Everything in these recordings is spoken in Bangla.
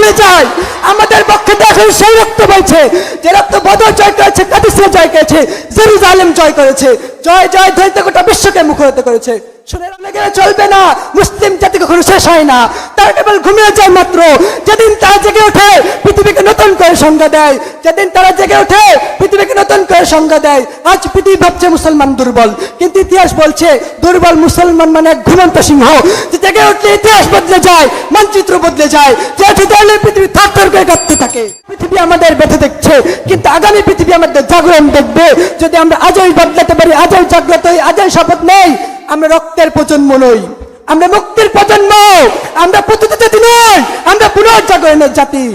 ভুলে যায় আমাদের পক্ষে দেখুন সেই রক্ত বইছে যে রক্ত বদর জয় করেছে, কাদিসিয়া জয় করেছে, জেরুজালেম জয় করেছে, জয় জয় ধরতে গোটা বিশ্বকে মুখরিত করেছে। শুনে রাখলে গেলে চলবে না, মুসলিম জাতি কখনো শেষ হয় না, তারা কেবল ঘুমিয়ে যায় মাত্র। যেদিন তারা জেগে ওঠে পৃথিবীকে নতুন করে সংজ্ঞা দেয়, যেদিন তারা জেগে ওঠে পৃথিবীকে নতুন করে সংজ্ঞা দেয়। আজ পৃথিবী ভাবছে মুসলমান দুর্বল, কিন্তু ইতিহাস বলছে দুর্বল মুসলমান মানে এক ঘুমন্ত সিংহ, যে জেগে উঠলে ইতিহাস বদলে যায়, মানচিত্র বদলে যায়, যে ধরলে পৃথিবী থার করে কাঁপতে থাকে। পৃথিবী আমাদের বেঁধে দেখছে, কিন্তু আগামী পৃথিবী আমাদের জাগরণ দেখবে। যদি আমরা আজই বদলাতে পারি, আজই জাগ্রত হই, আজই শপথ নেই, আমরা রক্তের প্রজন্ম নই, আমরা মুক্তির প্রজন্ম, আমরা পতিত জাতি নই, আমরা পুনর্জাগরণের জাতি।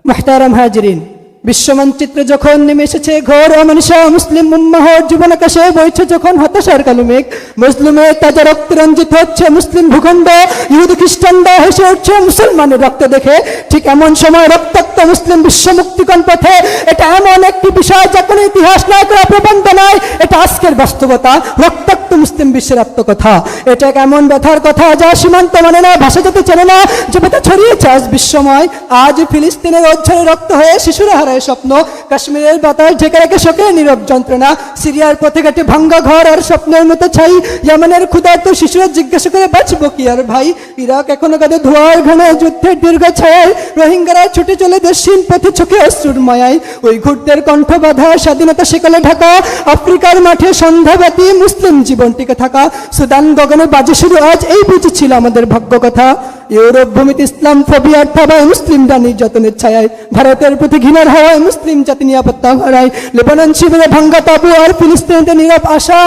মুহতারাম হাজিরিন, বিশ্ব মানচিত্রে যখন নেমে এসেছে ঘোর অমানিসা, মুসলিম উম্মাহর জীবন আকাশে বইছে যখন হতাশার কালো মেঘ, মুসলিমের তাজা রক্তে রঞ্জিত হচ্ছে মুসলিম ভূখণ্ড, ইহুদি খ্রিস্টানরা হেসে উঠছে মুসলমানের রক্ত দেখে। ঠিক এমন সময় রক্তাক্ত মুসলিম বিশ্ব মুক্তিকণ পথে, এটা এমন একটি বিষয় যা কোনো ইতিহাস নয়, কোনো প্রবন্ধ নয়, এটা আজকের বাস্তবতা। রক্তাক্ত মুসলিম বিশ্বের আত্মকথা, এটা এক এমন ব্যথার কথা যা সীমান্ত মানে না, ভাষা যেতে চেনে না, যে ব্যথা ছড়িয়েছে আজ বিশ্বময়। আজ ফিলিস্তিনের অঝরে রক্ত হয়ে শিশুরা হারায় স্বপ্ন, কাশ্মীরের বাতাস ঢেকে রেখে শোকের নীরব যন্ত্রণা, সিরিয়ার পথে ঘাটে ভাঙ্গা ঘর আর স্বপ্নের মতো ছাই, ইয়েমেনের ক্ষুধার্ত শিশুরা জিজ্ঞাসা করে বাঁচবো কি আর ভাই, ইরাক এখনো কাঁধে ধোঁয়ার ঘন যুদ্ধের দীর্ঘ ছায়ায়, রোহিঙ্গারা ছুটে চলে দেশহীন পথে চোখে অশ্রুর মায়ায়, ওই ঘুরদের কণ্ঠ বাঁধা স্বাধীনতা সেকালে ঢাকা, আফ্রিকার মাঠে সন্ধ্যাব্যাপী মুসলিম জীবন টিকে থাকা, সুদান গগনে বাজে শুরু আজ এই বুঝি ছিল আমাদের ভাগ্য কথা। ইউরোপ ভূমিতে ইসলাম ফোবিয়ার থাবায় মুসলিমরা নির্যাতনের ছায়ায়, ভারতের প্রতি ঘৃণার হাওয়ায় মুসলিম জাতি নিরাপত্তা হারায়, লেবানন শিবিরে ভাঙ্গা তাবু আর ফিলিস্তিনিতে নীরব আশা,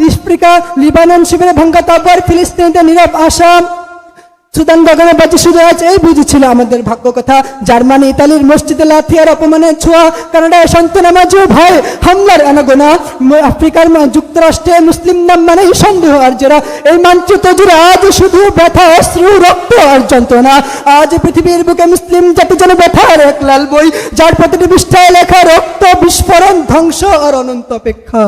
আফ্রিকা লিবানন শিবিরে ভাঙ্গা তাবু আর ফিলিস্তিনিতে নীরব আশা, সুদান গগনে বাজে শুরু আজ এই বুঝেছিল আমাদের ভাগ্য কথা। জার্মানি ইতালির মসজিদে লাথি আর অপমানের ছোঁয়া, কানাডায় সন্তানামাজিও ভয় হামলার আনাগোনা, আফ্রিকার যুক্তরাষ্ট্রে মুসলিম নাম মানে সন্দেহ আর জেরা, এই মানচিত্র জুড়ে আজ শুধু ব্যথা, অশ্রু, রক্ত আর যন্ত্রণা। আজ পৃথিবীর বুকে মুসলিম জাতি যেন ব্যথার এক লাল বই, যার প্রতিটি পৃষ্ঠায় লেখা রক্ত, বিস্ফোরণ, ধ্বংস আর অনন্ত অপেক্ষা।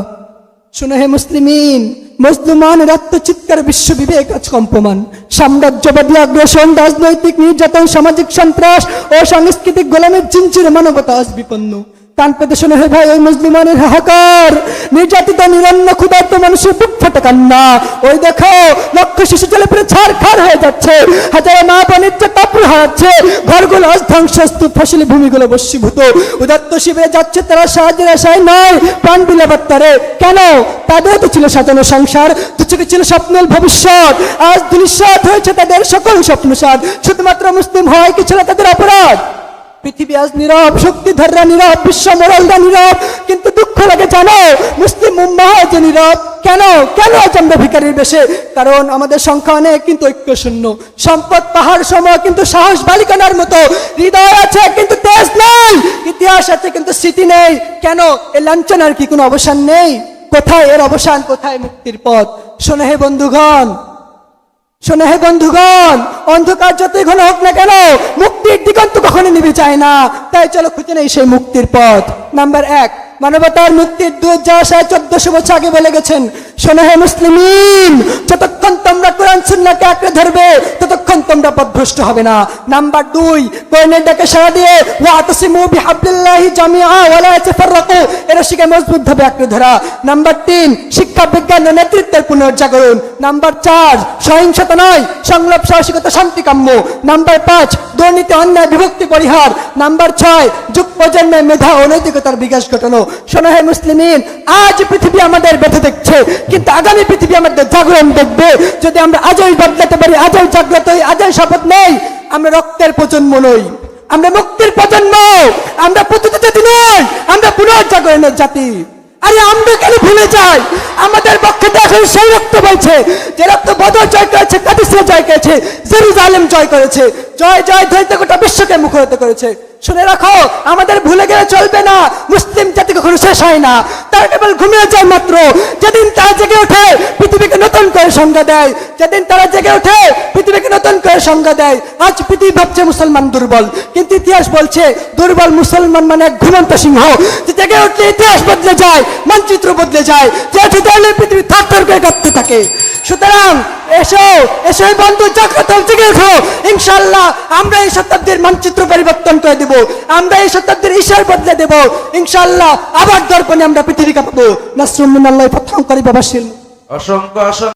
শুনে হে মুসলিমিন, মজলুমানের আত্মচিৎকার বিশ্ব বিবেক আজ কম্পমান, সাম্রাজ্যবাদী আগ্রাসন, রাজনৈতিক নির্যাতন, সামাজিক সন্ত্রাস ও সাংস্কৃতিক গোলামের চিনচিরে মানবতা আজ বিপন্ন। কান পেতে শোনে হে ভাই ওই মুসলিমানের হাহাকার, নির্যাতিত নিরন্ন ক্ষুধার্ত মানুষের বুক ফাটা কান্না। ওই দেখো লক্ষ শিশু জলে পড়ে ছারখার হয়ে যাচ্ছে, হাজারো মা বোনের তাপড় হারাচ্ছে, ঘরগুলো আজ ধ্বংসস্তূপ, ফসলি ভূমিগুলো বস্মীভূত। উদাত্ত শিবিরে যাচ্ছে তারা সাহায্যের আশায় নয়, প্রাণ বিলাবার তারে। কেন? তাদের তো ছিল সাজানো সংসার, তুচ্ছকে ছিল স্বপ্নের ভবিষ্যৎ, আজ ধূলিসাৎ হয়েছে তাদের সকল স্বপ্নসাৎ। শুধুমাত্র মুসলিম হয় কি ছিল তাদের অপরাধ? পৃথিবী আজ নীরব, শক্তিধররা নীরব, বিশ্ব মোরালরা নীরব, কিন্তু দুঃখ লাগে জানো মুসলিম উম্মাহ যে নীরব। কেন? কেন আজ আমরা ভিখারির বেশে? কারণ আমাদের সংখ্যা অনেক কিন্তু ঐক্য শূন্য, সম্পদ পাহাড় সম কিন্তু সাহস বালিকানার মতো, হৃদয় আছে কিন্তু তেজ নেই, ইতিহাস আছে কিন্তু স্মৃতি নেই। কেন? এ লাঞ্ছনার কি কোনো অবসান নেই? কোথায় এর অবসান, কোথায় মুক্তির পথ? শোনে হে বন্ধুগণ, শোনে হে বন্ধুগণ, অন্ধকার যতই ঘন হোক না কেন মুক্তির দিগন্ত কখনো নিভে যায় না। তাই চলো খুঁজে নেই সেই মুক্তির পথ। নাম্বার 1, মানবতার মুক্তির দূত যা 1400 বছর আগে বলে গেছেন। শোনো হে মুসলিমিন, যতক্ষণ তোমরা কোরআন সুন্নাহকে আঁকড়ে ধরবে ততক্ষণ তোমরা পথভ্রষ্ট হবে না। নাম্বার 2, কোরআনের ডাকে সাড়া দিয়ে ওয়াতাসিমু বিহাবলিল্লাহি জামিআ ওয়া লা তাফাররাকু, এর শিখে মজবুত ভাবে আঁকড়ে ধরা। নাম্বার 3, শিক্ষা বিজ্ঞান ও নেতৃত্বের পুনর্জাগরণ। নাম্বার 4, সহিংসতা নয়, সংলাপ, সাহসিকতা, শান্তি কাম্য। নাম্বার 5, দুর্নীতি, অন্যায়, বিভক্তি পরিহার। নাম্বার 6, যুগ প্রজন্মের মেধা ও নৈতিকতার বিকাশ ঘটানো। শোনো হে মুসলিমিন, আজ পৃথিবী আমাদের বেঁধে দেখছে, কিন্তু আগামী পৃথিবী আমাদের জাগরণ দেখবে। যদি আমরা আজই বদলাতে পারি, আজই জাগ্রত হই, আজই শপথ নেই, আমরা রক্তের প্রজন্ম নই, আমরা মুক্তির প্রজন্ম, আমরা পতিত জাতি নই, আমরা পুনর্জাগরণের জাতি। আরে আমরা কেন ভুলে যাই আমাদের পক্ষে দেখুন সেই রক্ত বইছে যে রক্ত বদর জয় করেছে, কাদিসিয়া জয় করেছে, জেরুজালেম জয় করেছে, জয় জয় ধরতে গোটা বিশ্বকে মুখরিত করেছে। শুনে রাখো, আমাদের ভুলে গেলে চলবে না, মুসলিম জাতি কখনো শেষ হয় না, তারা কেবল ঘুমিয়ে যায় মাত্র। যেদিন তারা জেগে ওঠে পৃথিবীকে নতুন করে সংজ্ঞা দেয়, যেদিন তারা জেগে ওঠে পৃথিবীকে নতুন করে সংজ্ঞা দেয়। আজ পৃথিবী ভাবছে মুসলমান দুর্বল, কিন্তু ইতিহাস বলছে দুর্বল মুসলমান মানে এক ঘুমন্ত সিংহ, যে জেগে উঠলে ইতিহাস বদলে যায়, মানচিত্র বদলে যায়, যে ধরলে পৃথিবী থার করে কাঁপতে থাকে। সুতরাং এসো এসো এই বন্ধু জাগ্রত জেগে ওঠো। ইনশাআল্লাহ আমরা এই শতাব্দীর মানচিত্র পরিবর্তন করে দেব, আমরা এই শতাব্দীর ঈশ্বর বদলে দেব। ইনশাআল্লাহ আবার দর্পণে আমরা পৃথিবী কাঁপাবো। নাসরুম মিনাল্লাহি ফাতহুন করিব বাশির। অসংখ্য অসংখ্য